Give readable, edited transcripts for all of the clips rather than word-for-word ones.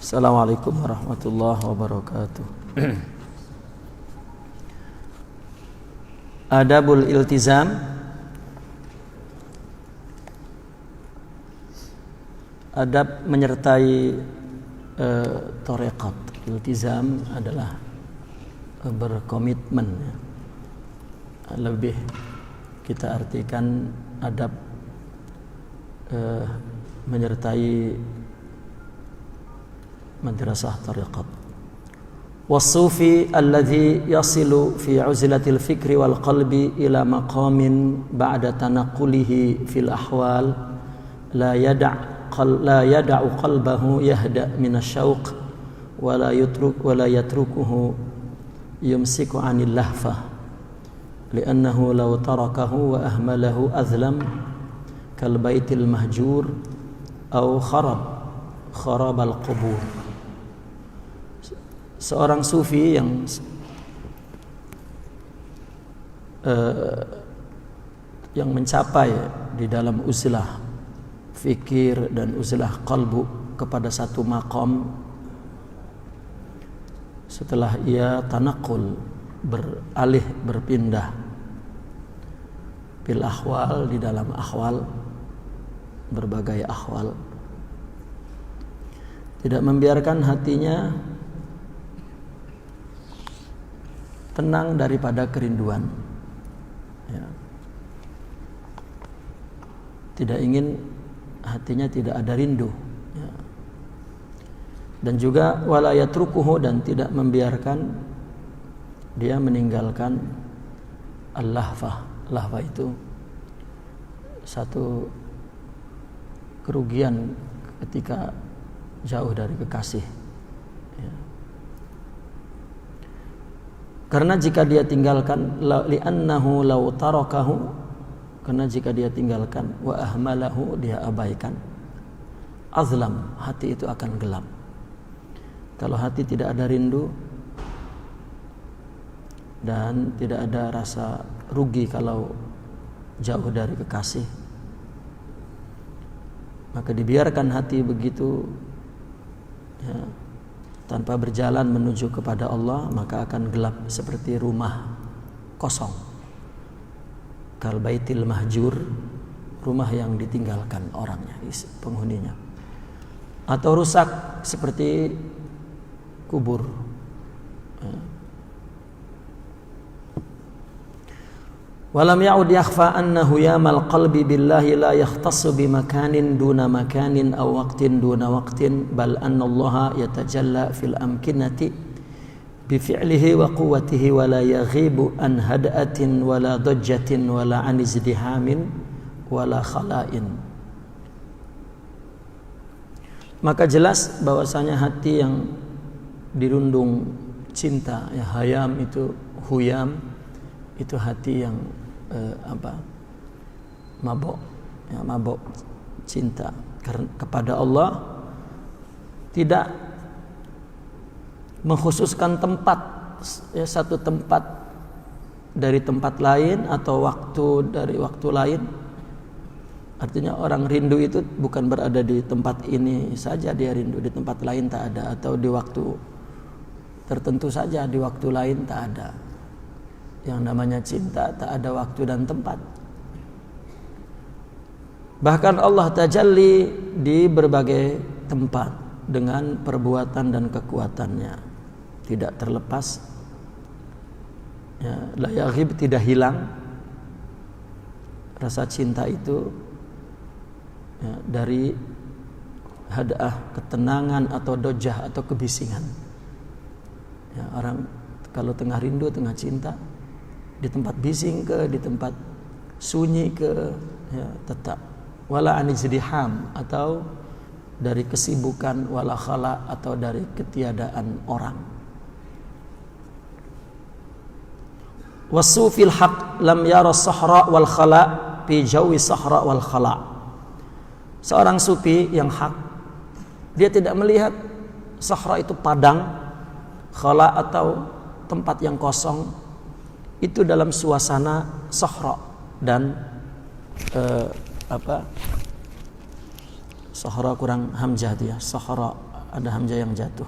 Assalamualaikum warahmatullahi wabarakatuh. Adabul iltizam. Adab menyertai tarekat. Iltizam adalah berkomitmen. Lebih kita artikan adab menyertai madrasah tarekat. Wasufi alladhi yasilu fi uzlatil fikri wal qalbi ila maqamin ba'da tanaqqulihi fil ahwal la yada'u qalbahu yahda min asyauq wa la yatrukuhu yumsiku 'anil lahfah li'annahu law tarakahu wa ahmalahu azlam kal baitil mahjur aw kharabal qubur. Seorang sufi yang mencapai di dalam uzlah fikir dan uzlah qalbu kepada satu maqam setelah ia tanaqul, berpindah bil ahwal, di dalam ahwal, berbagai ahwal, tidak membiarkan hatinya tenang daripada kerinduan, ya. Tidak ingin hatinya tidak ada rindu, ya. Dan juga wala yatrukuhu, dan tidak membiarkan dia meninggalkan al-lahfah. Lahfah itu satu kerugian ketika jauh dari kekasih, ya. Karena jika dia tinggalkan, li'annahu law tarakahu, karena jika dia tinggalkan, wa ahmalahu, dia abaikan, azlam, hati itu akan gelap. Kalau hati tidak ada rindu dan tidak ada rasa rugi kalau jauh dari kekasih, maka dibiarkan hati begitu, ya, tanpa berjalan menuju kepada Allah, maka akan gelap seperti rumah kosong. Kal baitil mahjur, rumah yang ditinggalkan orangnya, penghuninya. Atau rusak seperti kubur. Walam ya'ud yakhfa anna huyamal qalbi billahi la yakhtassu bimakanin duna makanin aw waqtin duna waqtin, bal anna Allah yatajalla fil amkinati bifi'lihi wa quwwatihi wa la yaghibu an had'atin wa la dajjatin wa la an izdihamin wa la khala'in. Maka jelas bahwasanya hati yang dirundung cinta, ya, hayam itu, huyam itu hati yang mabok, ya, mabok cinta kepada Allah, tidak mengkhususkan tempat, ya, satu tempat dari tempat lain atau waktu dari waktu lain. Artinya orang rindu itu bukan berada di tempat ini saja dia rindu, di tempat lain tak ada, atau di waktu tertentu saja, di waktu lain tak ada. Yang namanya cinta tak ada waktu dan tempat. Bahkan Allah tajalli di berbagai tempat dengan perbuatan dan kekuatannya, tidak terlepas, ya, la yaghib, tidak hilang rasa cinta itu, ya, dari had'ah, ketenangan, atau dojah, atau kebisingan, ya. Orang kalau tengah rindu, tengah cinta, di tempat bising ke, di tempat sunyi ke, ya, tetap. Wala anizdiham, atau dari kesibukan, wala khala, atau dari ketiadaan orang. Wasufil haq lam yara sahra wal khala fi jawi sahra wal khala. Seorang sufi yang hak, dia tidak melihat sahra itu padang, khala atau tempat yang kosong, itu dalam suasana sahra dan Sahara kurang hamzah dia, Sahara ada hamzah yang jatuh.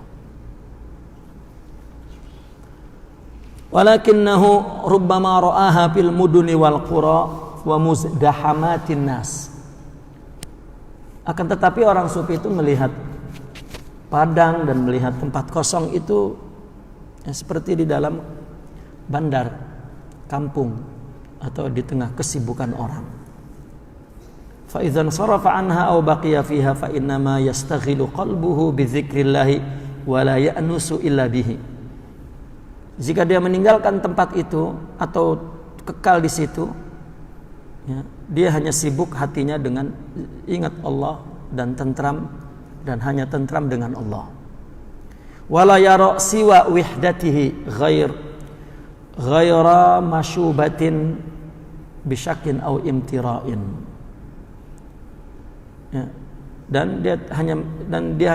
Walakinnahu rubbama ra'aha fil muduni wal qura wa muzdahamatin nas. Akan tetapi orang sufi itu melihat padang dan melihat tempat kosong itu seperti di dalam bandar, kampung, atau di tengah kesibukan orang. Fa idzan sarafa anha aw baqiya fiha fa innama yastaghilu qalbuhu bi dzikrillah wa la ya'nusu illa bihi. Jika dia meninggalkan tempat itu atau kekal di situ, ya, dia hanya sibuk hatinya dengan ingat Allah dan tentram, dan hanya tentram dengan Allah. Wala yara siwa wihdatihi ghaira mashubatin bisyakin au imtira'in. Ya, dan dia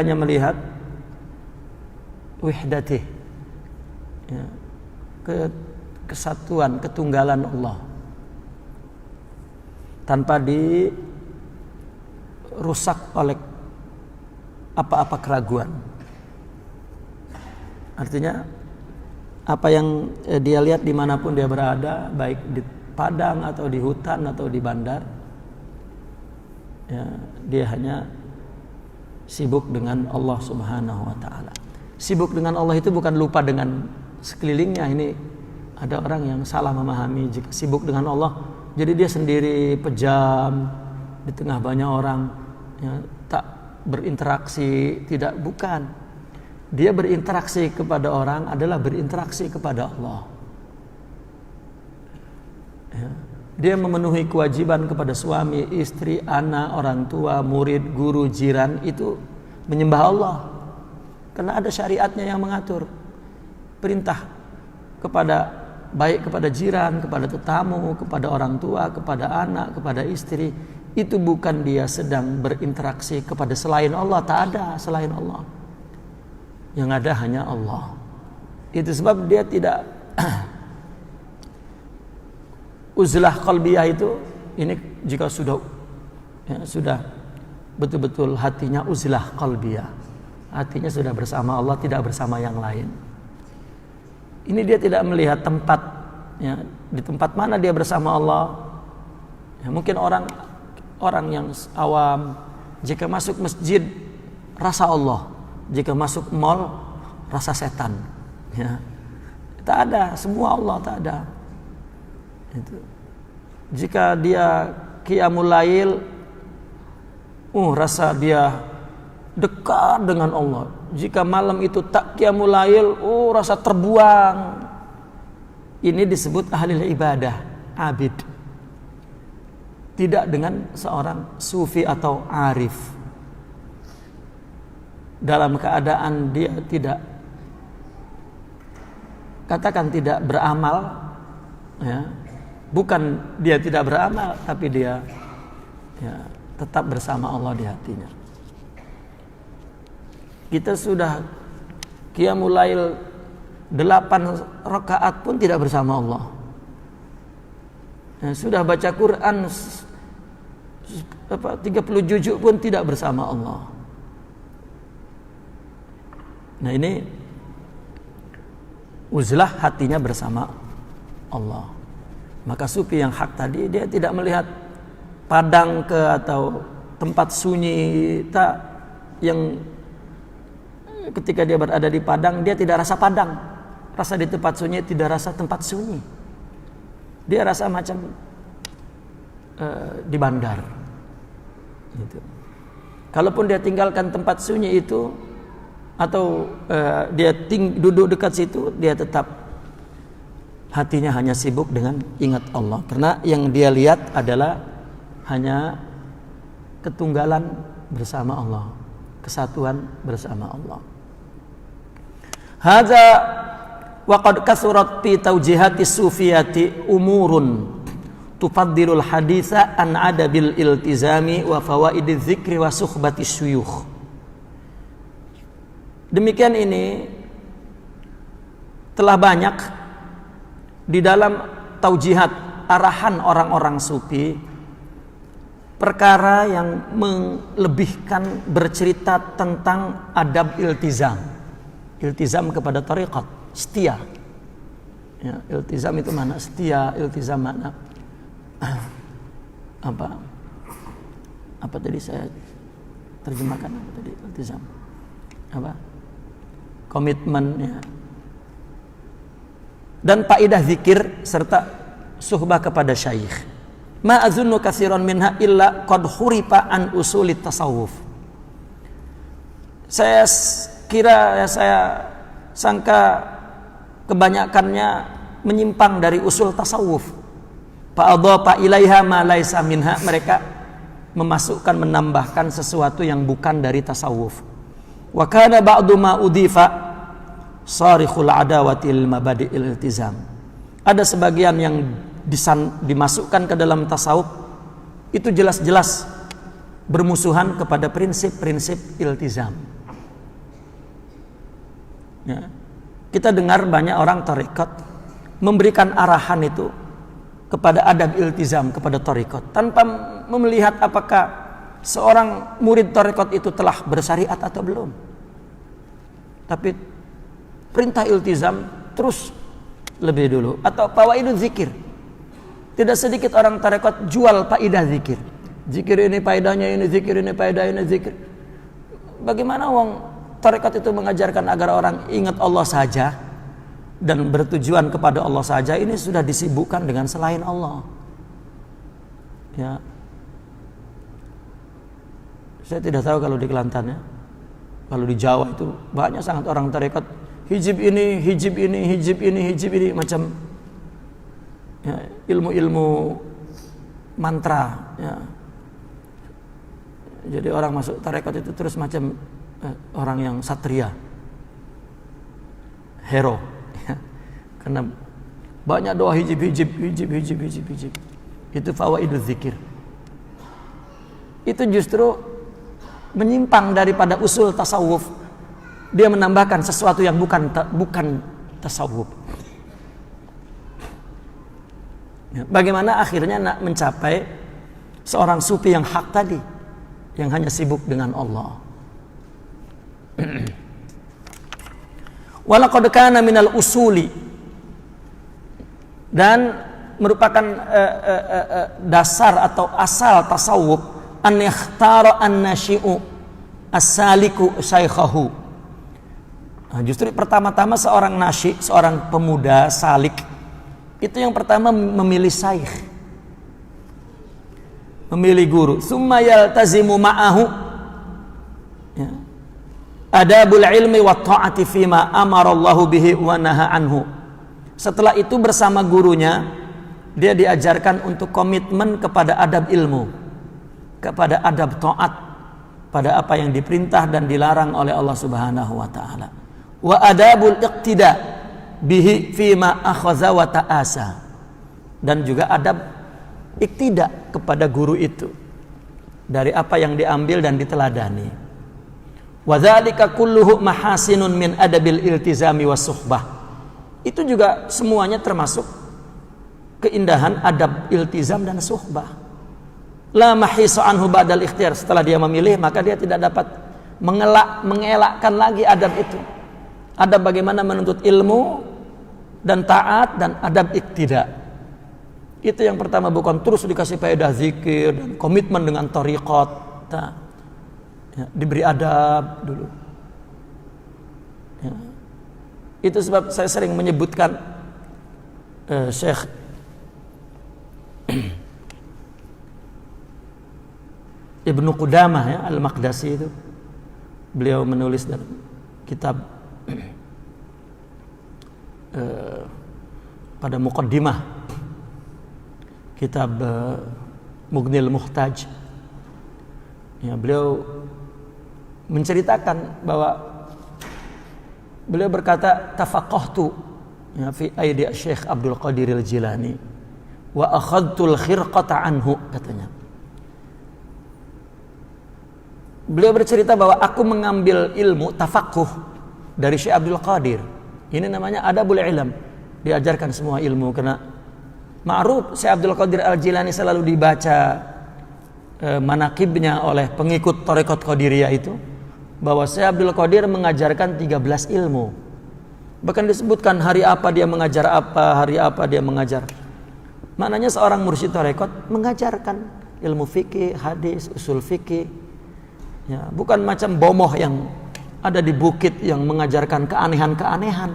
hanya melihat wihdatih, ya, kesatuan, ketunggalan Allah, tanpa dirusak oleh apa-apa keraguan. Artinya apa yang dia lihat dimanapun dia berada, baik di padang atau di hutan atau di bandar, ya, dia hanya sibuk dengan Allah Subhanahu wa ta'ala. Sibuk dengan Allah itu bukan lupa dengan sekelilingnya. Ini ada orang yang salah memahami, jika sibuk dengan Allah jadi dia sendiri pejam di tengah banyak orang, ya, tak berinteraksi. Tidak, bukan. Dia berinteraksi kepada orang adalah berinteraksi kepada Allah, ya. Dia memenuhi kewajiban kepada suami, istri, anak, orang tua, murid, guru, jiran, itu menyembah Allah karena ada syariatnya yang mengatur. Perintah baik kepada jiran, kepada tetamu, kepada orang tua, kepada anak, kepada istri, itu bukan dia sedang berinteraksi kepada selain Allah. Tak ada selain Allah, yang ada hanya Allah. Itu sebab dia tidak uzlah qalbiyah itu, ini jika sudah betul-betul hatinya uzlah qalbiyah, hatinya sudah bersama Allah, tidak bersama yang lain. Ini dia tidak melihat tempat, ya, di tempat mana dia bersama Allah. Ya, mungkin orang yang awam, jika masuk masjid rasa Allah, jika masuk mall rasa setan, ya. Tak ada, semua Allah tak ada. Itu. Jika dia qiyamul lail, rasa dia dekat dengan Allah. Jika malam itu tak qiyamul lail, rasa terbuang. Ini disebut ahli ibadah, abid. Tidak dengan seorang sufi atau arif. Dalam keadaan dia tidak, katakan tidak beramal, ya. Bukan dia tidak beramal, tapi dia, ya, tetap bersama Allah di hatinya. Kita sudah qiyamul lail 8 rakaat pun tidak bersama Allah. Ya, sudah baca Quran 30 juzuk pun tidak bersama Allah. Nah, ini uzlah hatinya bersama Allah. Maka sufi yang hak tadi, dia tidak melihat padang atau tempat sunyi, tak, yang ketika dia berada di padang dia tidak rasa padang, rasa di tempat sunyi tidak rasa tempat sunyi, dia rasa macam di bandar gitu. Kalaupun dia tinggalkan tempat sunyi itu atau dia duduk dekat situ, dia tetap hatinya hanya sibuk dengan ingat Allah, karena yang dia lihat adalah hanya ketunggalan bersama Allah, kesatuan bersama Allah. Hadza wa qad kasurat fi tawjihati sufiyati umurun tufaddilul haditha an adabil iltizami wa fawaidiz zikri wa suhbatis syuyukh. Demikian ini telah banyak di dalam taujihat, arahan orang-orang sufi perkara yang melebihkan bercerita tentang adab iltizam. Iltizam kepada tariqat, setia. Ya, iltizam itu mana? Setia, iltizam mana? Apa tadi saya terjemahkan apa tadi? Iltizam. Apa? Komitmen, ya. Dan faedah zikir serta suhbah kepada syekh. Ma azunnu katsiran minha illa qad hurifa an usulit tasawuf. Saya sangka kebanyakannya menyimpang dari usul tasawuf. Fa'adhafa ilaiha ma laisa minha, mereka memasukkan, menambahkan sesuatu yang bukan dari tasawuf. Wa kana ba'du ma udifa sarikhul adawati lil mabadi'il iltizam. Ada sebagian yang dimasukkan ke dalam tasawuf itu jelas-jelas bermusuhan kepada prinsip-prinsip iltizam. Ya. Kita dengar banyak orang tarekat memberikan arahan itu kepada adab iltizam, kepada tarekat, tanpa melihat apakah seorang murid tarekat itu telah bersyariat atau belum. Tapi perintah iltizam terus lebih dulu, atau fawaidul zikir. Tidak sedikit orang tarekat jual faedah zikir. Zikir ini faedahnya ini, zikir ini faedah ini, zikir. Bagaimana wong tarekat itu mengajarkan agar orang ingat Allah saja dan bertujuan kepada Allah saja, ini sudah disibukkan dengan selain Allah. Ya. Saya tidak tahu kalau di Kelantan, ya. Kalau di Jawa itu banyak sangat orang tarekat hijib ini, hijib ini, hijib ini, hijib ini, macam ya, ilmu-ilmu mantra, ya. Jadi orang masuk tarekat itu terus macam orang yang satria, hero, ya. Karena banyak doa hijib. Itu fawaidul zikir. Itu justru menyimpang daripada usul tasawuf. Dia menambahkan sesuatu yang bukan tasawuf. Bagaimana akhirnya nak mencapai seorang sufi yang hak tadi, yang hanya sibuk dengan Allah. Walaqad kana minal usuli, dan merupakan dasar atau asal tasawuf an yakhtara an-nashi'u as-saliku syaikhahu. Justru pertama-tama seorang nasyi, seorang pemuda salik, itu yang pertama memilih syaikh, memilih guru. Summa yaltazimu ma'ahu, ya, adabul ilmi wa ta'ati fima amarallahu bihi wa naha anhu. Setelah itu bersama gurunya dia diajarkan untuk komitmen kepada adab ilmu, kepada adab ta'at, pada apa yang diperintah dan dilarang oleh Allah Subhanahu wa taala. Wa adabul iqtida bihi fima akhadha wa ta'asa, dan juga adab iktida kepada guru itu dari apa yang diambil dan diteladani. Wa dzalika kulluhu mahasinun min adabil iltizami was suhbah. Itu juga semuanya termasuk keindahan adab iltizam dan suhbah. La mahisa anhu ba'dal ikhtiyar, setelah dia memilih maka dia tidak dapat mengelakkan lagi adab itu. Adab bagaimana menuntut ilmu dan taat, dan adab iktida. Itu yang pertama, bukan terus dikasih faedah zikir dan komitmen dengan tariqat. Ya, diberi adab dulu. Ya. Itu sebab saya sering menyebutkan Syekh Ibnu Qudamah, ya, Al-Maqdasi itu. Beliau menulis dalam kitab pada muqaddimah kitab Mughnil Muhtaj, ya, beliau menceritakan bahwa beliau berkata, tafaqahtu, ya, fi aidi Syekh Abdul Qadir Al-Jilani wa akhadtul khirqata anhu, katanya. Beliau bercerita bahwa aku mengambil ilmu tafaqquh dari Syekh Abdul Qadir. Ini namanya adabul ilm, diajarkan semua ilmu. Karena ma'ruf Syekh Abdul Qadir Al-Jilani selalu dibaca manaqibnya oleh pengikut Thariqat Qadiriyah itu, bahwa Syekh Abdul Qadir mengajarkan 13 ilmu. Bahkan disebutkan hari apa dia mengajar apa, hari apa dia mengajar. Maknanya seorang mursyid Thariqat mengajarkan ilmu fikih, hadis, usul fikih. Ya, bukan macam bomoh yang ada di bukit yang mengajarkan keanehan-keanehan.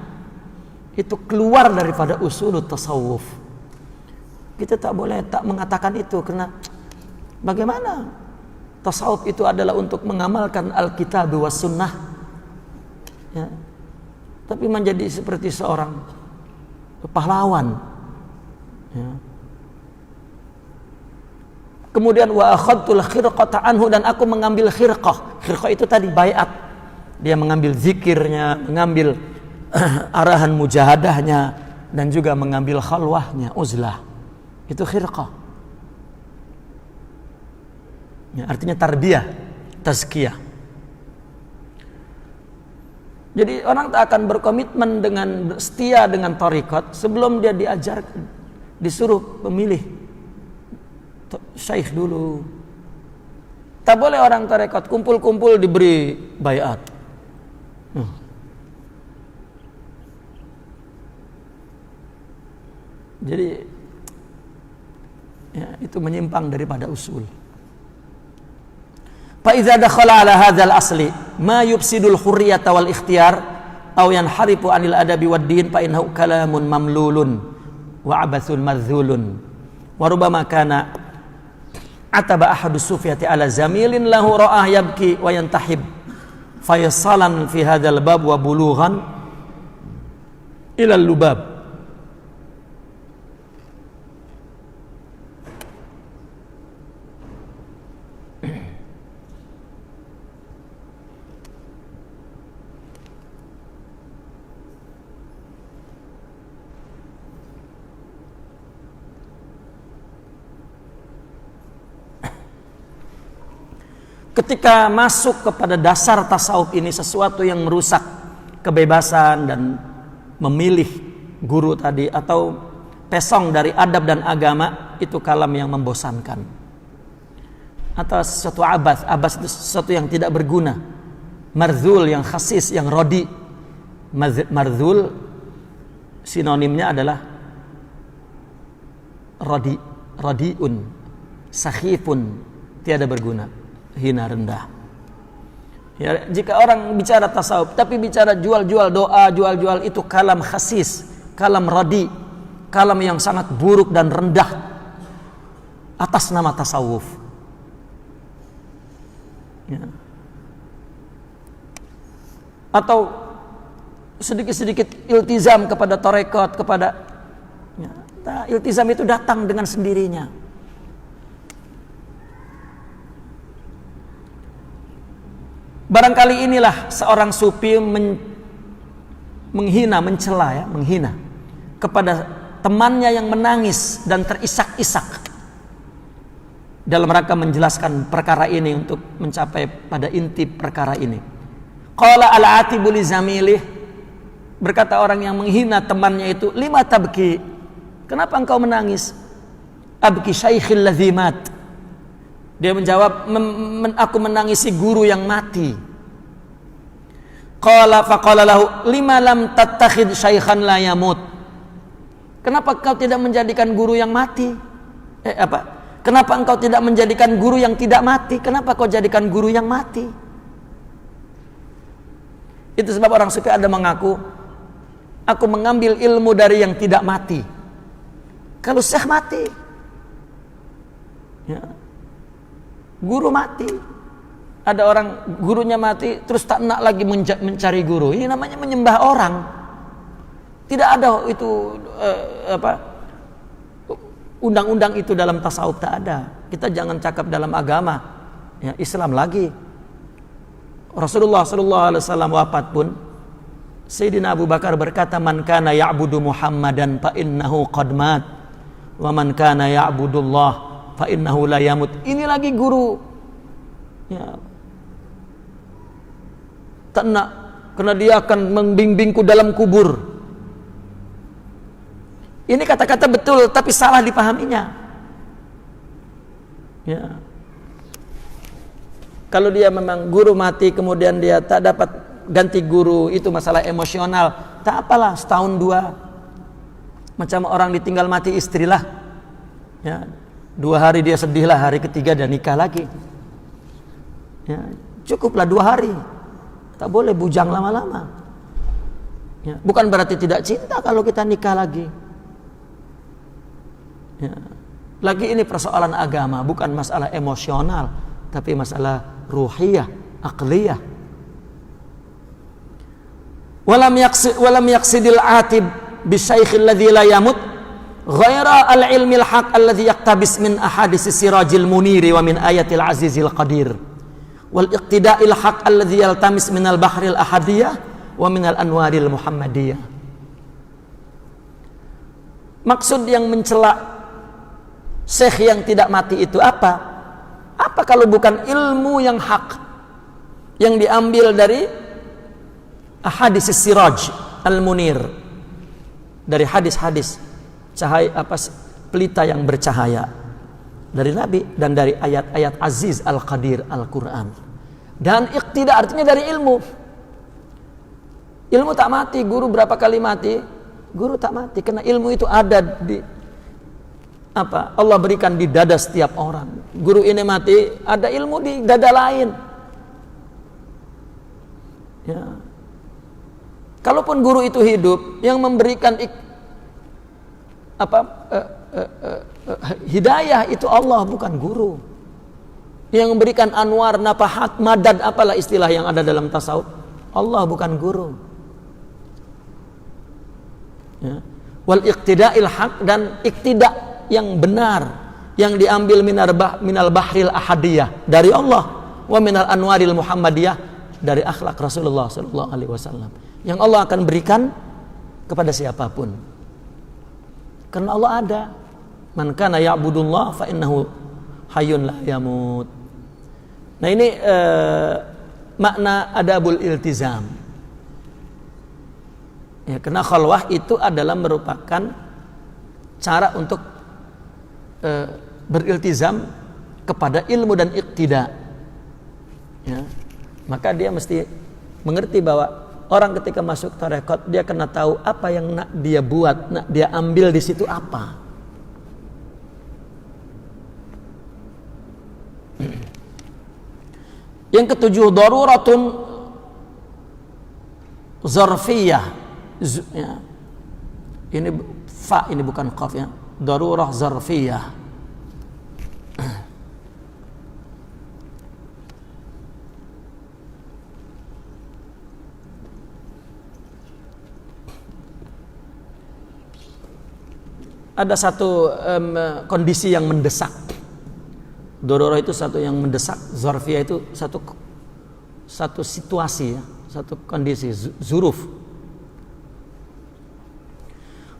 Itu keluar daripada usulut tasawuf. Kita tak boleh tak mengatakan itu, karena bagaimana tasawuf itu adalah untuk mengamalkan Alkitab was sunnah, ya. Tapi menjadi seperti seorang pahlawan, ya. Kemudian wa akhadtul khirqata anhu, dan aku mengambil khirqah. Khirqah itu tadi baiat. Dia mengambil zikirnya, mengambil arahan mujahadahnya, dan juga mengambil khalwahnya, uzlah. Itu khirqah. Ya, artinya tarbiyah, tazkiyah. Jadi orang tak akan berkomitmen dengan setia dengan tarikat sebelum dia diajarkan, disuruh memilih syekh dulu. Tak boleh orang tarekat kumpul-kumpul diberi baiat. Jadi ya, itu menyimpang daripada usul. Fa idza dakhala ala hadzal asli ma yufsidul hurriyata wal ikhtiyar aw yanharifu anil adabi wad din fa innahu kalamun mamlulun wa abathun madzulun wa rubbama kana ataba ahadus sufyati ala zamilin lahu ra'ah yabki wa yantahib fayasalan fi hadzal bab wa bulughan ila al-lubab. Ketika masuk kepada dasar tasawuf ini sesuatu yang merusak kebebasan dan memilih guru tadi, atau pesong dari adab dan agama, itu kalam yang membosankan. Atau sesuatu abas itu sesuatu yang tidak berguna. Marzul yang khasis, yang rodi. Marzul sinonimnya adalah rodiun, sakhifun, tiada berguna, hina, rendah. Ya, jika orang bicara tasawuf tapi bicara jual-jual doa, jual-jual, itu kalam khasis, kalam radi, kalam yang sangat buruk dan rendah atas nama tasawuf. Ya. Atau sedikit-sedikit iltizam kepada tarekat, kepada ya, iltizam itu datang dengan sendirinya. Barangkali inilah seorang sufi menghina, mencela, ya, menghina kepada temannya yang menangis dan terisak-isak dalam rangka menjelaskan perkara ini untuk mencapai pada inti perkara ini. Qala al-atibu li zamilih, berkata orang yang menghina temannya itu, lima tabki, kenapa engkau menangis? Abki syaikhil ladzi mat. Dia menjawab, aku menangisi guru yang mati. Qala faqala lahu lima lam tattakhid syaikhan la yamut. Kenapa kau tidak menjadikan guru yang mati? Kenapa engkau tidak menjadikan guru yang tidak mati? Kenapa kau jadikan guru yang mati? Itu sebab orang sufi ada mengaku, aku mengambil ilmu dari yang tidak mati. Kalau syekh mati, ya, guru mati. Ada orang gurunya mati terus tak nak lagi mencari guru. Ini namanya menyembah orang. Tidak ada itu undang-undang itu dalam tasawuf, tak ada. Kita jangan cakap dalam agama, ya, Islam lagi. Rasulullah SAW wafat pun Sayyidina Abu Bakar berkata, man kana ya'budu Muhammadan fa innahu qad mat wa man kana ya'budullah fa innahu la yamut. Ini lagi guru, ya, tak nak, karena dia akan membimbingku dalam kubur. Ini kata-kata betul tapi salah dipahaminya, ya. Kalau dia memang guru mati kemudian dia tak dapat ganti guru, itu masalah emosional, tak apalah, setahun dua. Macam orang ditinggal mati istrilah, ya, 2 hari dia sedihlah, hari ketiga dia nikah lagi, ya, cukuplah 2 hari, tak boleh bujang lama-lama, ya. Bukan berarti tidak cinta kalau kita nikah lagi, ya. Lagi ini persoalan agama, bukan masalah emosional, tapi masalah ruhiyah, aqliyah. Walam yaqsidil atib bisyaikh alladhi la yamut ghaira al-ilmi al-haq alladhi yaqtabis min ahadis sirajil muniri wa min ayatil azizil qadir wal iqtida'il haq alladhi yaltamis min al-bahril ahadiyah wa min al-anwaril muhammadiyah. Maksud yang mencela syekh yang tidak mati itu apa? Apa kalau bukan ilmu yang hak yang diambil dari ahadis siraj al-munir, dari hadis-hadis cahaya pelita yang bercahaya dari Nabi dan dari ayat-ayat aziz al-qadir Al-Quran. Dan iqtida artinya dari ilmu. Ilmu tak mati, guru berapa kali mati? Guru tak mati karena ilmu itu ada di Allah berikan di dada setiap orang. Guru ini mati, ada ilmu di dada lain, ya. Kalaupun guru itu hidup, yang memberikan hidayah itu Allah, bukan guru. Yang memberikan anwar, nafahat, madad, apalah istilah yang ada dalam tasawuf, Allah, bukan guru, ya. Wal iqtida'il haq, dan iqtida' yang benar yang diambil minal bahril ahadiyah dari Allah, wa minal anwaril muhammadiyah dari akhlak Rasulullah sallallahu alaihi wasallam, yang Allah akan berikan kepada siapapun karena Allah ada. Man kana ya'budullah fa innahu hayyun la yamut. Nah, ini makna adabul iltizam, ya, karena khalwah itu adalah merupakan cara untuk beriltizam kepada ilmu dan iqtida, ya. Maka dia mesti mengerti bahwa orang ketika masuk tarekat, dia kena tahu apa yang nak dia buat, nak dia ambil di situ apa. Yang ketujuh, daruratun zarfiyah, ya. Ini fa, ini bukan qaf, ya. Darurah zarfiyah. Ada satu kondisi yang mendesak. Darurah itu satu yang mendesak, zarfiyah itu satu situasi, ya, satu kondisi, zuruf.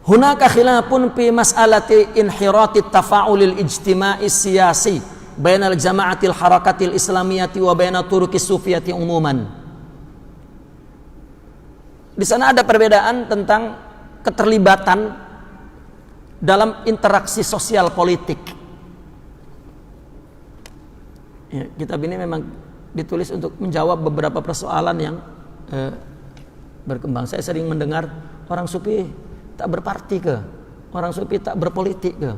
Hunaka khilafun fi mas'alati inhirati tafa'ulil ijtima'i siyasi bainal jama'atil harakatil islamiyati wa baina turuqis sufiyati umuman. Di sana ada perbedaan tentang keterlibatan dalam interaksi sosial politik. Ya, kitab ini memang ditulis untuk menjawab beberapa persoalan yang berkembang. Saya sering mendengar orang sufi tak berparti ke, orang sufi tak berpolitik ke.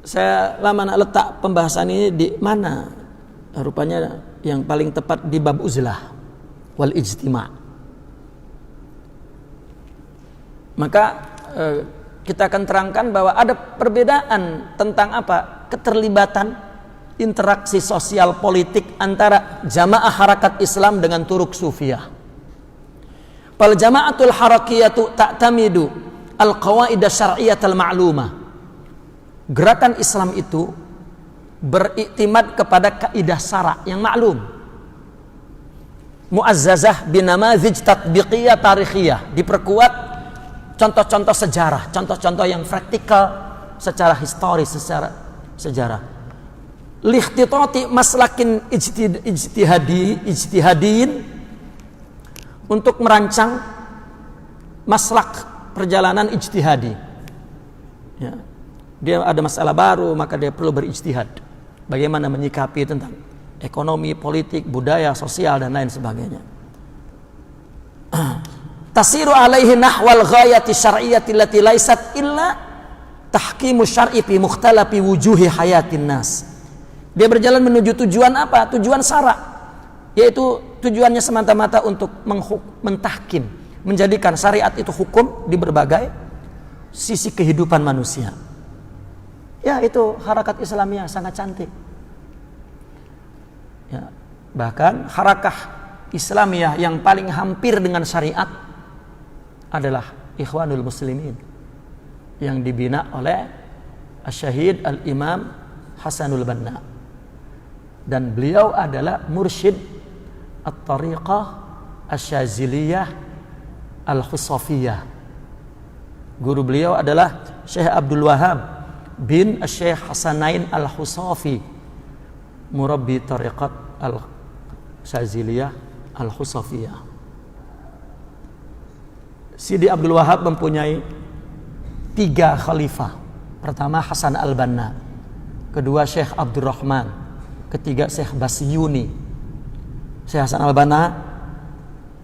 Saya lama nak letak pembahasan ini di mana? Rupanya yang paling tepat di bab uzlah wal ijtima'. Maka kita akan terangkan bahwa ada perbedaan tentang apa? Keterlibatan interaksi sosial politik antara jamaah harakat Islam dengan turuk sufiyah. Fal jama'atul harakiyatu ta'tamidu al-qawaid asy-syar'iyyah al-ma'lumah. Gerakan Islam itu beriktimad kepada kaidah syara' yang maklum. Mu'azzazah binamazij tatbiqiyah tarikhiyah, diperkuat contoh-contoh sejarah, contoh-contoh yang praktikal secara historis, secara sejarah. Lihtitati maslakin ijtihadiin, untuk merancang maslak perjalanan ijtihadi. Ya. Dia ada masalah baru, maka dia perlu berijtihad. Bagaimana menyikapi tentang ekonomi, politik, budaya, sosial, dan lain sebagainya. Tasiru alaihi nahwal ghayati syar'iyyati allati laysat illa tahkimu syar'i fi mukhtalafi wujuhi hayatin nas. Dia berjalan menuju tujuan apa? Tujuan syara', yaitu tujuannya semata-mata untuk mentahkim, menjadikan syariat itu hukum di berbagai sisi kehidupan manusia. Ya, itu harakat Islamiyah sangat cantik. Ya, bahkan harakah Islamiyah yang paling hampir dengan syariat adalah Ikhwanul Muslimin yang dibina oleh Asy-Syahid Al-Imam Hasanul Banna, dan beliau adalah mursyid At-Tariqah Asy-Syadziliyah Al-Khusafiyah. Guru beliau adalah Syekh Abdul Wahab bin Syekh Hasanain Al-Khusafi, murabbi tariqat Al-Syadziliyah Al-Khusafiyah. Sidi Abdul Wahab mempunyai 3 khalifah. Pertama Hasan Al-Banna, kedua Syekh Abdurrahman, ketiga Syekh Basyuni. Syekh Hasan Al-Banna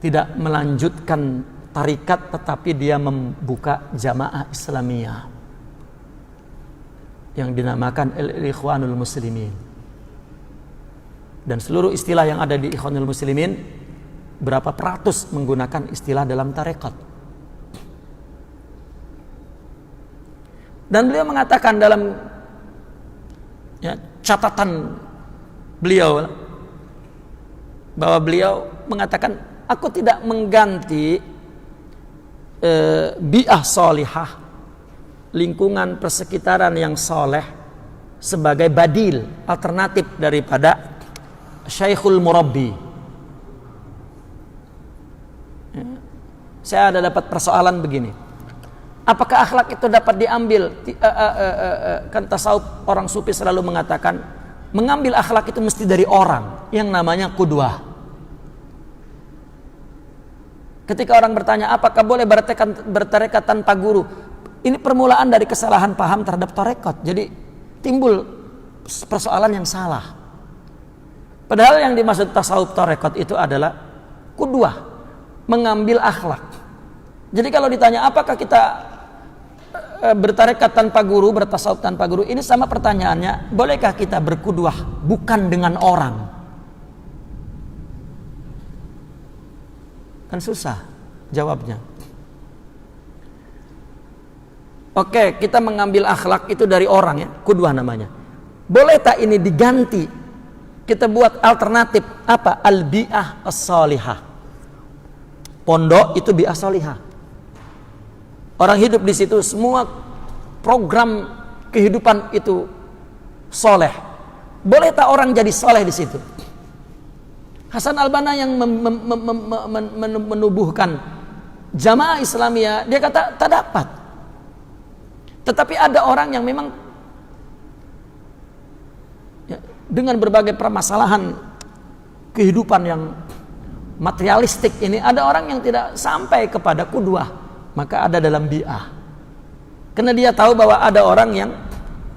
tidak melanjutkan tarikat, tetapi dia membuka jamaah Islamiyah yang dinamakan Ikhwanul Muslimin. Dan seluruh istilah yang ada di Ikhwanul Muslimin, berapa peratus menggunakan istilah dalam tarekat. Dan beliau mengatakan dalam catatan beliau, bahwa beliau mengatakan, aku tidak mengganti bi'ah solihah, lingkungan persekitaran yang soleh, sebagai badil, alternatif daripada Syekhul Murabbi. Saya ada dapat persoalan begini, apakah akhlak itu dapat diambil? Kan tasawuf, orang sufi selalu mengatakan mengambil akhlak itu mesti dari orang yang namanya qudwah. Ketika orang bertanya apakah boleh bertarekat tanpa guru, ini permulaan dari kesalahan paham terhadap tarekat. Jadi timbul persoalan yang salah. Padahal yang dimaksud tasawuf tarekat itu adalah qudwah, mengambil akhlak. Jadi kalau ditanya apakah kita bertarekat tanpa guru, bertasawuf tanpa guru, ini sama pertanyaannya, bolehkah kita berqudwah bukan dengan orang? Kan susah jawabnya. Oke, kita mengambil akhlak itu dari orang, ya, qudwah namanya. Boleh tak ini diganti? Kita buat alternatif apa? Al-bi'ah as-salihah. Pondok itu bi'ah salihah. Orang hidup di situ, semua program kehidupan itu soleh. Boleh tak orang jadi soleh di situ? Hasan Al-Banna yang menubuhkan jamaah Islamiyah, dia kata tak dapat. Tetapi ada orang yang memang dengan berbagai permasalahan kehidupan yang materialistik ini, ada orang yang tidak sampai kepada qudwah, maka ada dalam bi'ah. Karena dia tahu bahwa ada orang yang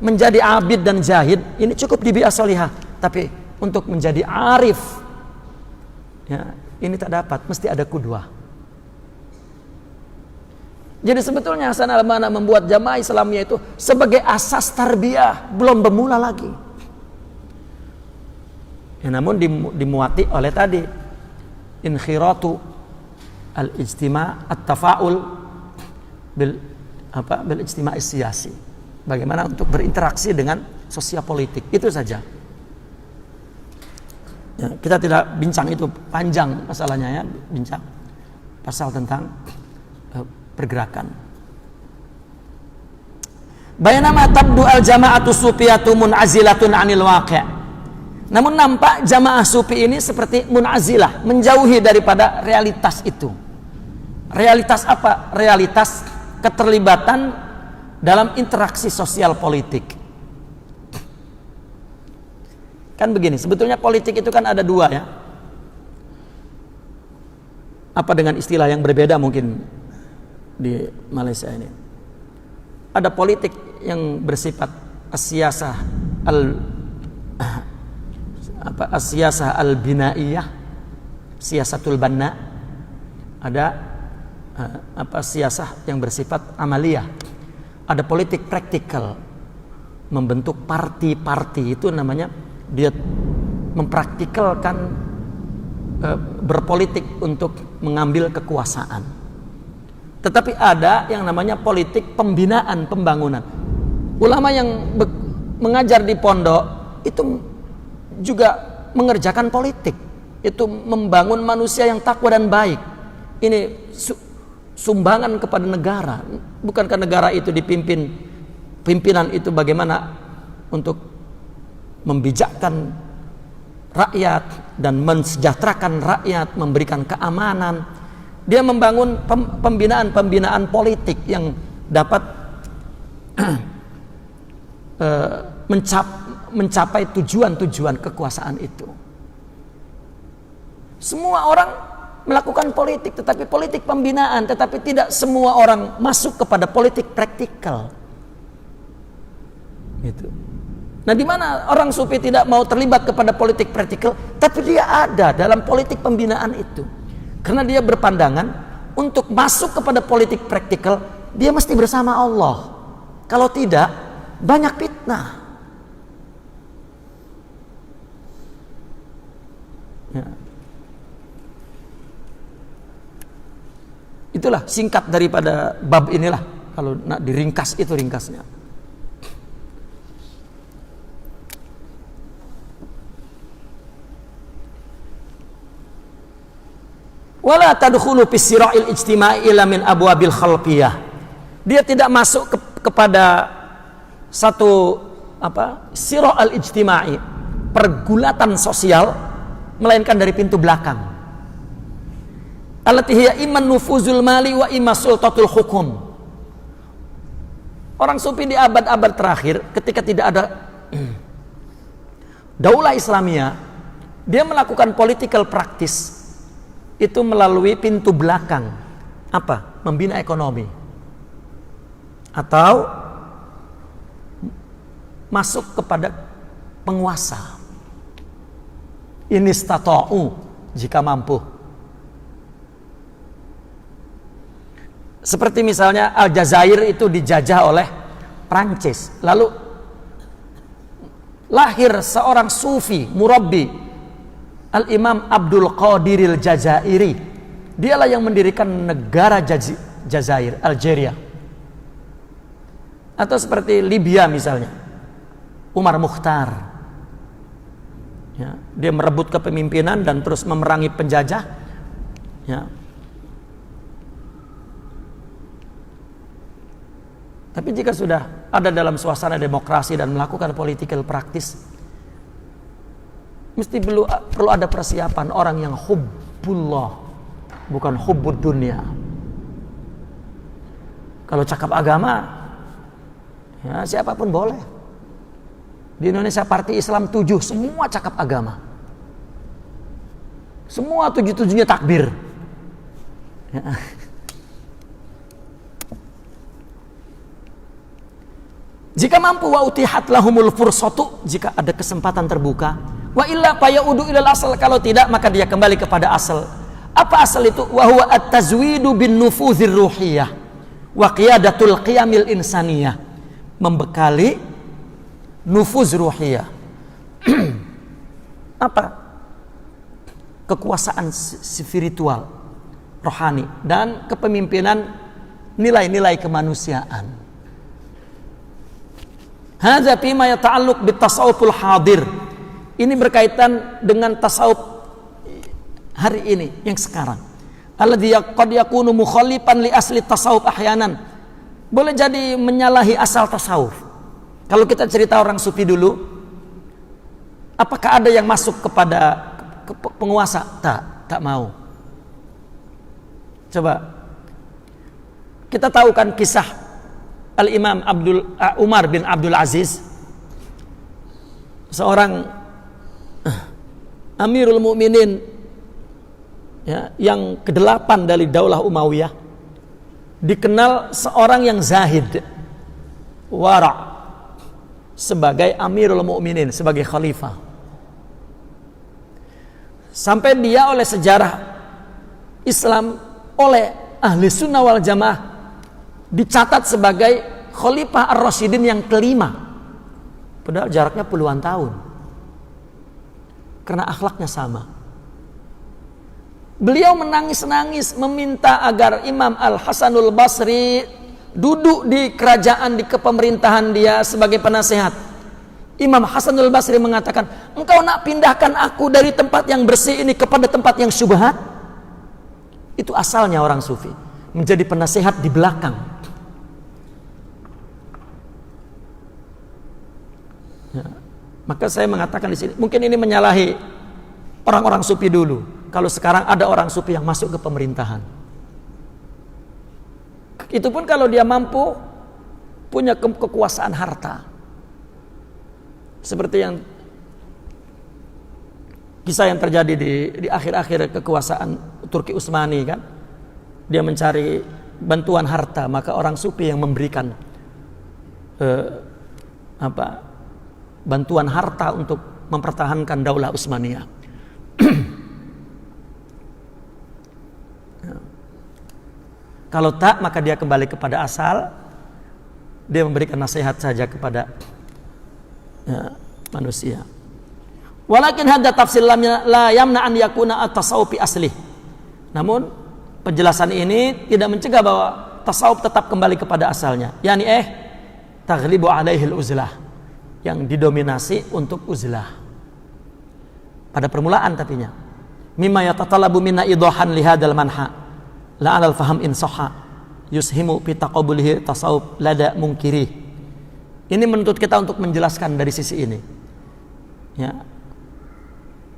menjadi abid dan zahid, ini cukup di bi'ah solihah, tapi untuk menjadi arif, ya, ini tak dapat, mesti ada qudwah. Jadi sebetulnya Hasan Al-Banna membuat jamaah Islamiyah itu sebagai asas tarbiyah, belum bermula lagi. Ya, namun dimuati oleh tadi inkhiratu al-ijtima' at-tafa'ul bil ijtima' siyasi. Bagaimana untuk berinteraksi dengan sosial politik, itu saja. Ya, kita tidak bincang itu panjang masalahnya, ya, bincang pasal tentang pergerakan. Bainama tabdu al-jama'atu sufiyatu mun'azilatun 'anil waqi'. Namun nampak jamaah sufi ini seperti mun'azilah, menjauhi daripada realitas itu. Realitas apa? Realitas keterlibatan dalam interaksi sosial politik. Kan begini, sebetulnya politik itu kan ada dua, ya. Apa dengan istilah yang berbeda mungkin di Malaysia ini? ada politik yang bersifat as-siyasah al-binaiyah, siyasatul banna. Ada siyasah yang bersifat amaliyah. Ada politik praktikal, membentuk parti-parti, itu namanya dia mempraktikalkan berpolitik untuk mengambil kekuasaan. Tetapi ada yang namanya politik pembinaan, pembangunan. Ulama yang mengajar di pondok itu juga mengerjakan politik, itu membangun manusia yang takwa dan baik. Ini sumbangan kepada negara. Bukankah negara itu dipimpin, pimpinan itu bagaimana untuk membijakkan rakyat dan mensejahterakan rakyat, memberikan keamanan. Dia membangun pembinaan politik yang dapat mencapai tujuan-tujuan kekuasaan itu. Semua orang melakukan politik, tetapi politik pembinaan, tetapi tidak semua orang masuk kepada politik praktikal. Gitu. Nah, di mana orang sufi tidak mau terlibat kepada politik praktikal, tapi dia ada dalam politik pembinaan itu. Karena dia berpandangan untuk masuk kepada politik praktikal, dia mesti bersama Allah. Kalau tidak, banyak fitnah. Ya. Itulah singkat daripada bab inilah. Kalau nak diringkas, itu ringkasnya. Wala tadkhulu fis sira'il ijtima'i illa min abwabil khalqiyah. Dia tidak masuk kepada satu sira' al ijtima'i, pergulatan sosial, melainkan dari pintu belakang. Allati hiya iman nufuzul mali wa imma sultatul hukum. Orang sufi di abad-abad terakhir, ketika tidak ada daulah Islamiyah, dia melakukan political practice itu melalui pintu belakang. Apa? Membina ekonomi. Atau masuk kepada penguasa. Inistata'u, jika mampu. Seperti misalnya Aljazair itu dijajah oleh Prancis. Lalu lahir seorang sufi, murabbi, Al-Imam Abdul Qadiril Jazairi. Dialah yang mendirikan negara Jazair, Algeria. Atau seperti Libya misalnya, Umar Mukhtar. Ya, dia merebut kepemimpinan dan terus memerangi penjajah. Ya. Tapi jika sudah ada dalam suasana demokrasi dan melakukan political practice, mesti perlu ada persiapan orang yang hubbullah, bukan hubbud dunia. Kalau cakap agama, ya siapapun boleh. Di Indonesia Parti Islam 7, semua cakap agama. Semua 7-7-nya takbir. Ya. Jika mampu wa utihat lahumul fursatu, jika ada kesempatan terbuka, wa illa fayaudu ilal asal, kalau tidak maka dia kembali kepada asal. Apa asal itu? Wa huwa at-tazwidu bin nufuzir ruhiyah wa qiyadatul qiyamil insaniyah, membekali nufuz ruhiyah. Apa? Kekuasaan spiritual, rohani, dan kepemimpinan nilai-nilai kemanusiaan. Hadza fima yata'alluq bitasawuful hadir. Ini berkaitan dengan tasawuf hari ini, yang sekarang. Alladzi qad yakunu mukhalifan li asli tasawuf ahyanan. Boleh jadi menyalahi asal tasawuf. Kalau kita cerita orang sufi dulu, apakah ada yang masuk kepada penguasa? Tak mau. Coba kita tahu kan kisah Al-Imam Umar bin Abdul Aziz, seorang Amirul Mukminin, ya, yang ke-8 dari Daulah Umayyah, dikenal seorang yang zahid, wara' sebagai Amirul Mukminin, sebagai khalifah. Sampai dia oleh sejarah Islam, oleh ahli sunnah wal jamaah dicatat sebagai Khalifah Ar-Rasyidin yang kelima. Padahal jaraknya puluhan tahun. Karena akhlaknya sama. Beliau menangis-nangis meminta agar Imam Al-Hasanul Basri duduk di kerajaan, di kepemerintahan dia sebagai penasehat. Imam Hasanul Basri mengatakan, engkau nak pindahkan aku dari tempat yang bersih ini kepada tempat yang syubhat? Itu asalnya orang sufi, menjadi penasehat di belakang. Ya. Maka saya mengatakan di sini, mungkin ini menyalahi orang-orang sufi dulu. Kalau sekarang ada orang sufi yang masuk ke pemerintahan, itu pun kalau dia mampu punya kekuasaan harta. Seperti yang kisah yang terjadi di akhir-akhir kekuasaan Turki Utsmani kan. Dia mencari bantuan harta, maka orang sufi yang memberikan bantuan harta untuk mempertahankan daulah Utsmaniyah. Kalau tak, maka dia kembali kepada asal. Dia memberikan nasihat saja kepada manusia. Walakin hadza tafsil la yamna an yakuna at-tasawuf asli. Namun penjelasan ini tidak mencegah bahwa tasawuf tetap kembali kepada asalnya. Yani taghlibu alaihi al-uzlah, yang didominasi untuk uzlah. Pada permulaan tapinya. Mimma yatatalabu minna idahan li hadzal manha. La'al al-faham in sahha yushimu fi taqabulihi tasawuf lada munkiri. Ini menuntut kita untuk menjelaskan dari sisi ini. Ya.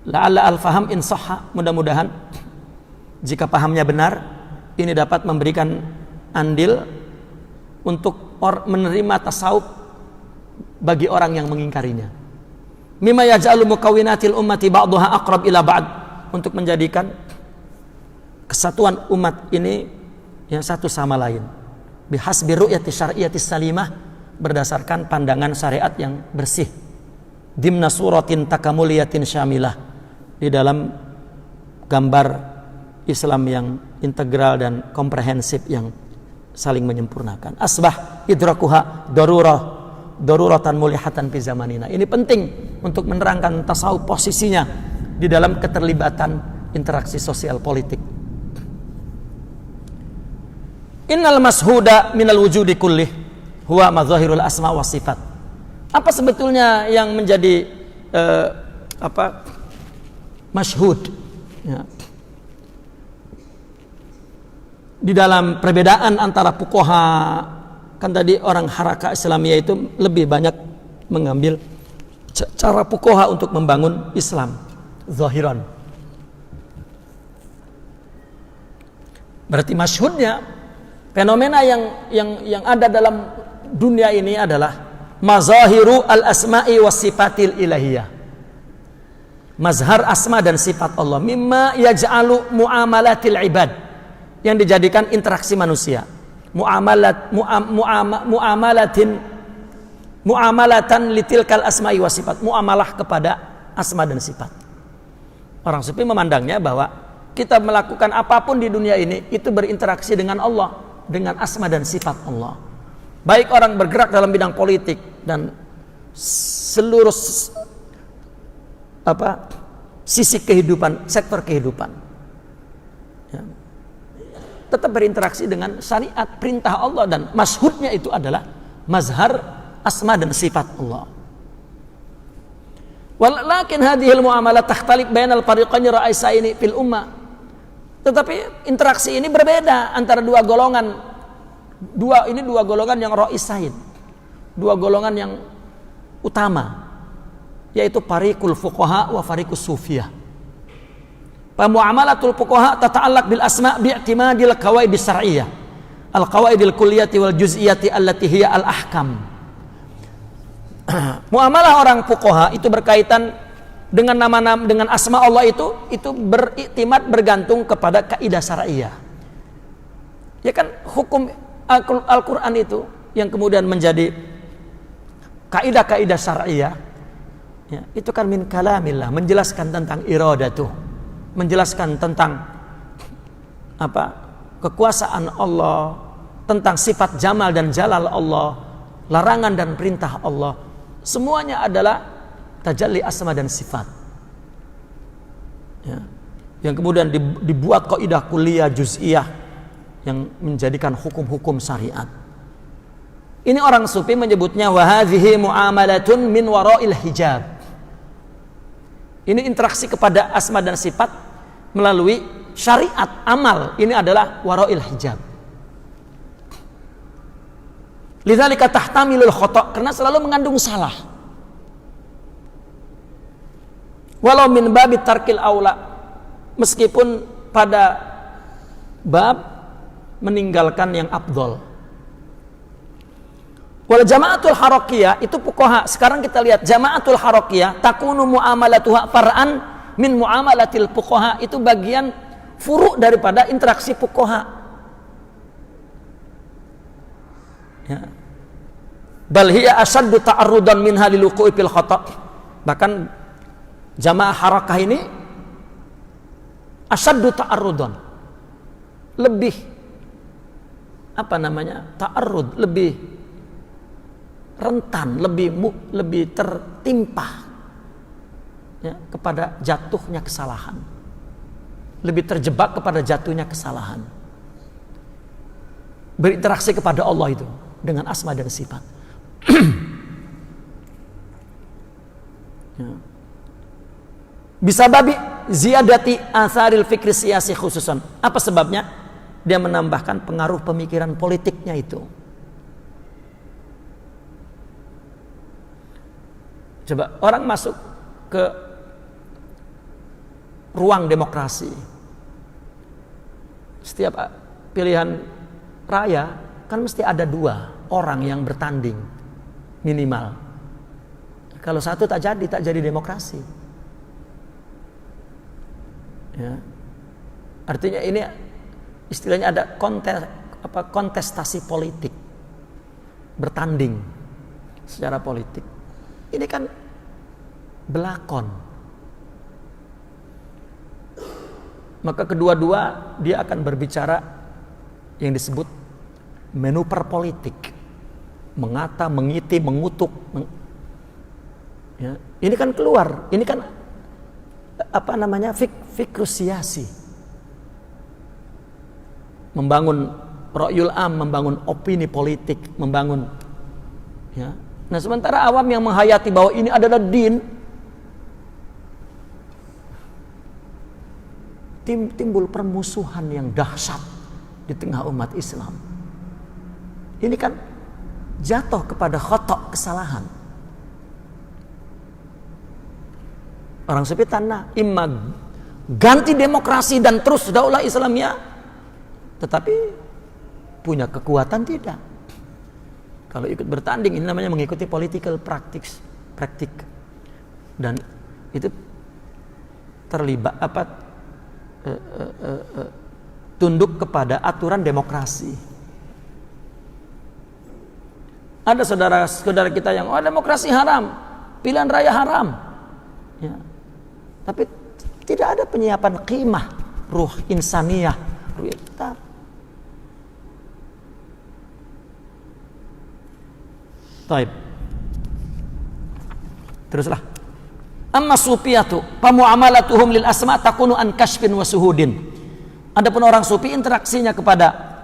La'alla al-faham in sahha, mudah-mudahan jika pahamnya benar, ini dapat memberikan andil untuk menerima tasawuf bagi orang yang mengingkarinya. Mimma yaj'alu mukawwinatil ummati ba'daha aqrab ila ba'd, untuk menjadikan kesatuan umat ini yang satu sama lain. Bihasbi ru'yati syar'iyyati salimah, berdasarkan pandangan syariat yang bersih. Dimna suratin takamuliyatin syamilah, di dalam gambar Islam yang integral dan komprehensif yang saling menyempurnakan. Asbah idrakuha daruratan mulihatan fi zamanina. Ini penting untuk menerangkan tasawuf posisinya di dalam keterlibatan interaksi sosial politik. Innal mashuda minal wujudi kullih huwa mazahirul asma wa sifat. Apa sebetulnya yang menjadi masyhud ya, di dalam perbedaan antara fuqaha? Kan tadi orang haraka Islamiyah itu lebih banyak mengambil cara fuqaha untuk membangun Islam zahiran. Berarti masyhudnya fenomena yang ada dalam dunia ini adalah mazahiru al-asma'i was sifatil ilahiyah. Mazhar asma dan sifat Allah, mimma yaj'alu muamalatil ibad, yang dijadikan interaksi manusia. Muamalatan litilkal asma'i was sifat, muamalah kepada asma dan sifat. Orang sufi memandangnya bahwa kita melakukan apapun di dunia ini itu berinteraksi dengan Allah, dengan asma dan sifat Allah. Baik orang bergerak dalam bidang politik dan seluruh sisi kehidupan, sektor kehidupan, ya, tetap berinteraksi dengan syariat, perintah Allah, dan masyhudnya itu adalah mazhar asma dan sifat Allah. Walakin hadhil muamalah takhtalif bainal fariqaini ra'isaini fil ummah. Tetapi interaksi ini berbeda antara dua golongan. Dua golongan yang ra'isain. Dua golongan yang utama, yaitu fariqul fuqaha wa fariqus sufiyah. Fa muamalatul fuqaha tata'allaq bil asma' bi'timadil qawaid syar'iyyah. Al qawaidil kulliyati wal juz'iyati allati hiya al ahkam. Muamalah orang fuqaha itu berkaitan dengan nama-nama, dengan asma Allah itu beriktimat, bergantung kepada kaidah syar'iyyah. Ya kan, hukum Al-Quran itu yang kemudian menjadi kaidah-kaidah syar'iyyah, ya, itu kan min kalamillah, menjelaskan tentang iradatuh, menjelaskan tentang apa? Kekuasaan Allah, tentang sifat jamal dan jalal Allah, larangan dan perintah Allah. Semuanya adalah tajalli asma dan sifat. Ya. Yang kemudian dibuat kaidah kuliah juz'iyah yang menjadikan hukum-hukum syariat. Ini orang sufi menyebutnya wa hadhihi muamalatun min wara'il hijab. Ini interaksi kepada asma dan sifat melalui syariat amal. Ini adalah wara'il hijab. Lidzalika tahtamilul khata', karena selalu mengandung salah. Walau min babit tarkil aula, meskipun pada bab meninggalkan yang afdol. Wal jama'atul harakiyah, itu fuqaha. Sekarang kita lihat jama'atul harakiyah takunu muamalatuha far'an min muamalatil fuqaha, itu bagian furu' daripada interaksi fuqaha. Ya. Bal hiya asaddu ta'arrudan minha liluqu'i fil khata'. Bahkan jamaah harakah ini asaddu ta'arrudan, lebih apa namanya? Ta'arrud, lebih rentan, lebih tertimpa, ya, kepada jatuhnya kesalahan, lebih terjebak kepada jatuhnya kesalahan. Berinteraksi kepada Allah itu dengan asma dan sifat. Ya. Bisa babi ziyadati atharil fikri siyasi khususan. Apa sebabnya? Dia menambahkan pengaruh pemikiran politiknya itu. Coba orang masuk ke ruang demokrasi, setiap pilihan raya kan mesti ada 2 orang yang bertanding minimal. Kalau satu tak jadi demokrasi. Ya. Artinya ini istilahnya ada kontestasi politik, bertanding secara politik. Ini kan belakon. Maka kedua-dua dia akan berbicara yang disebut manuver politik, mengata, mengiti, mengutuk. Ya. Ini kan keluar, ini kan apa namanya, fikrus siyasi, membangun ra'yul am, membangun opini politik, membangun, ya. Nah, sementara awam yang menghayati bahwa ini adalah din, timbul permusuhan yang dahsyat di tengah umat Islam. Ini kan jatuh kepada khata', kesalahan. Orang sufi tanah imma ganti demokrasi dan terus daulah Islamnya, tetapi punya kekuatan tidak. Kalau ikut bertanding, ini namanya mengikuti political practice, dan itu terlibat tunduk kepada aturan demokrasi. Ada saudara-saudara kita yang demokrasi haram, pilihan raya haram, ya. Tapi tidak ada penyiapan qimah ruh insaniyah, ruh kita. Taib. Teruslah. Amma sufiyatu fa muamalatuhum lil asma takunu an kashfin wa suhudin. Adapun orang sufi interaksinya kepada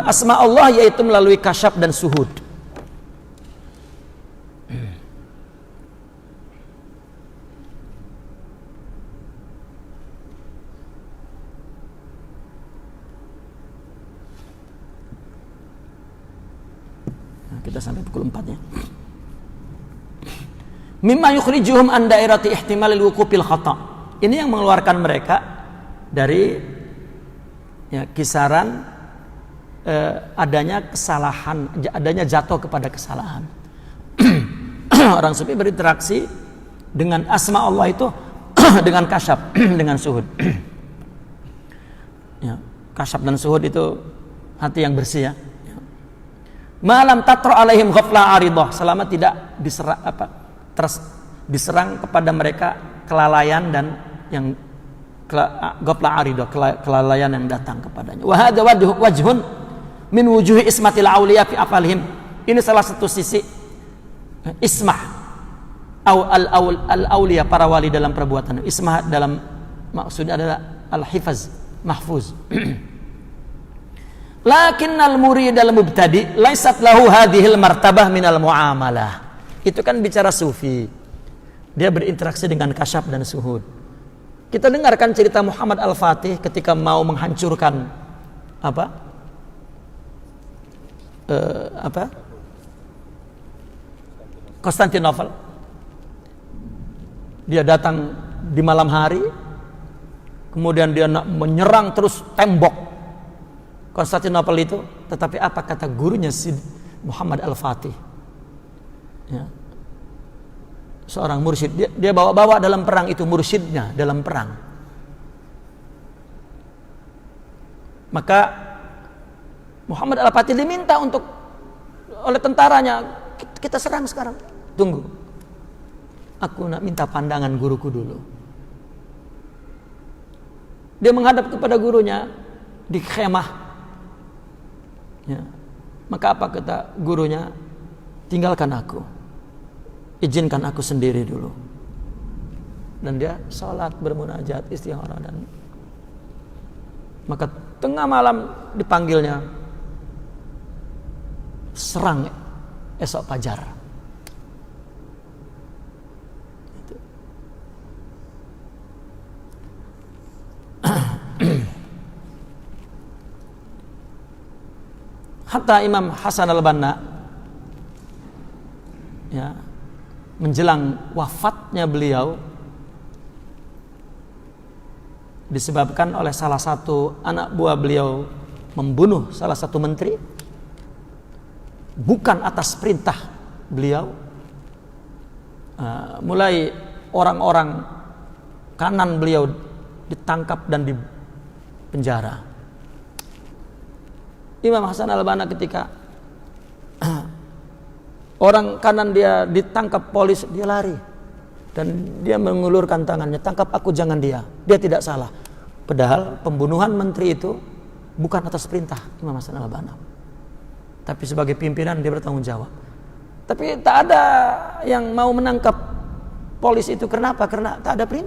asma Allah yaitu melalui kasyaf dan suhud. Kita sampai pukul 4 ya. Mimma yukhrijuhum an dairati ihtimalil wuqufil khata'. Ini yang mengeluarkan mereka dari, ya, kisaran adanya kesalahan, adanya jatuh kepada kesalahan. Orang sufi berinteraksi dengan asma Allah itu dengan kasyaf, dengan suhud. Ya, kasyaf dan suhud itu hati yang bersih, ya. Malam tatro alaihim ghafla aridah, selama tidak diserang kepada mereka kelalaian dan yang ghafla aridah, kelalaian yang datang kepadanya. Wa hadza wajhun min wujuhi ismatil auliya fi afalihim. Ini salah satu sisi ismah al-auliya, para wali dalam perbuatan. Ismah dalam maksudnya adalah al-hifaz, mahfuz. Lakinnal murid al-mubtadi laisat lahu hadhil martabah minal muamalah. Itu kan bicara sufi. Dia berinteraksi dengan kasyaf dan suhud. Kita dengarkan cerita Muhammad Al-Fatih ketika mau menghancurkan Konstantinopel. Dia datang di malam hari, kemudian dia menyerang terus tembok Konstantinopel itu. Tetapi apa kata gurunya si Muhammad Al-Fatih? Ya. Seorang mursyid, dia bawa-bawa dalam perang itu, mursyidnya dalam perang. Maka Muhammad Al-Fatih diminta oleh tentaranya, kita serang sekarang. Tunggu, aku nak minta pandangan guruku dulu. Dia menghadap kepada gurunya di khemah. Ya. Maka apa kata gurunya? Tinggalkan aku, izinkan aku sendiri dulu. Dan dia salat, bermunajat, istikharah, dan maka tengah malam dipanggilnya, serang esok fajar. Hatta Imam Hasan al-Banna, ya, menjelang wafatnya beliau, disebabkan oleh salah satu anak buah beliau membunuh salah satu menteri, bukan atas perintah beliau. Mulai orang-orang kanan beliau ditangkap dan dipenjara. Imam Hasan al-Banna ketika orang kanan dia ditangkap polis, dia lari dan dia mengulurkan tangannya, tangkap aku, jangan dia tidak salah. Padahal pembunuhan menteri itu bukan atas perintah Imam Hasan al-Banna, tapi sebagai pimpinan dia bertanggung jawab. Tapi tak ada yang mau menangkap polis itu. Kenapa? Karena tak ada perintah.